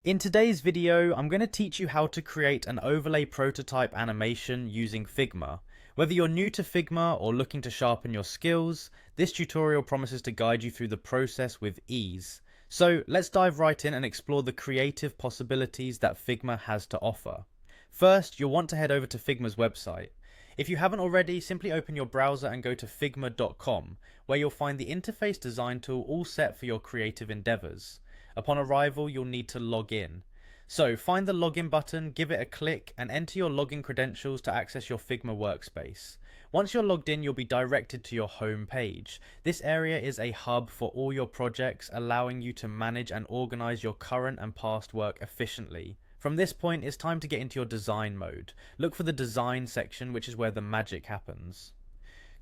In today's video, I'm going to teach you how to create an overlay prototype animation using Figma. Whether you're new to Figma or looking to sharpen your skills, this tutorial promises to guide you through the process with ease. So let's dive right in and explore the creative possibilities that Figma has to offer. First, you'll want to head over to Figma's website. If you haven't already, simply open your browser and go to figma.com, where you'll find the interface design tool all set for your creative endeavors. Upon arrival, you'll need to log in. So find the login button, give it a click, and enter your login credentials to access your Figma workspace. Once you're logged in, you'll be directed to your home page. This area is a hub for all your projects, allowing you to manage and organize your current and past work efficiently. From this point, it's time to get into your design mode. Look for the design section, which is where the magic happens.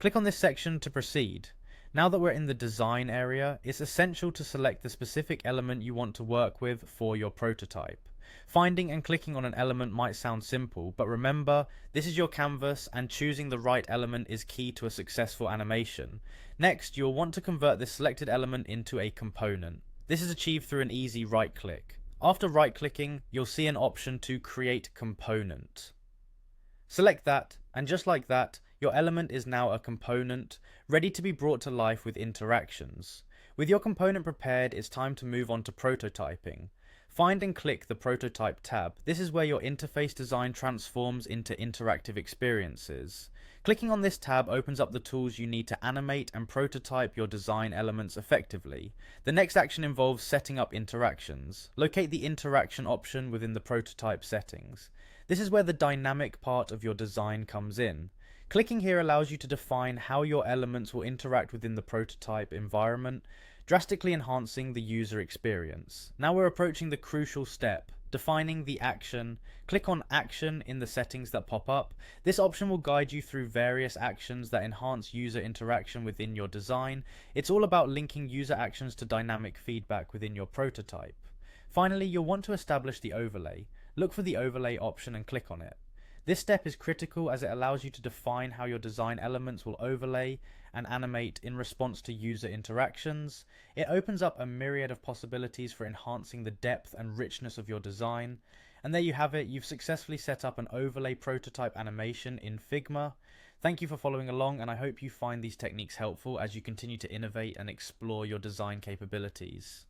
Click on this section to proceed. Now that we're in the design area, it's essential to select the specific element you want to work with for your prototype. Finding and clicking on an element might sound simple, but remember, this is your canvas and choosing the right element is key to a successful animation. Next, you'll want to convert this selected element into a component. This is achieved through an easy right click. After right clicking, you'll see an option to create component. Select that, and just like that, your element is now a component, ready to be brought to life with interactions. With your component prepared, it's time to move on to prototyping. Find and click the Prototype tab. This is where your interface design transforms into interactive experiences. Clicking on this tab opens up the tools you need to animate and prototype your design elements effectively. The next action involves setting up interactions. Locate the interaction option within the prototype settings. This is where the dynamic part of your design comes in. Clicking here allows you to define how your elements will interact within the prototype environment, drastically enhancing the user experience. Now we're approaching the crucial step, defining the action. Click on Action in the settings that pop up. This option will guide you through various actions that enhance user interaction within your design. It's all about linking user actions to dynamic feedback within your prototype. Finally, you'll want to establish the overlay. Look for the overlay option and click on it. This step is critical as it allows you to define how your design elements will overlay and animate in response to user interactions. It opens up a myriad of possibilities for enhancing the depth and richness of your design. And there you have it, you've successfully set up an overlay prototype animation in Figma. Thank you for following along, and I hope you find these techniques helpful as you continue to innovate and explore your design capabilities.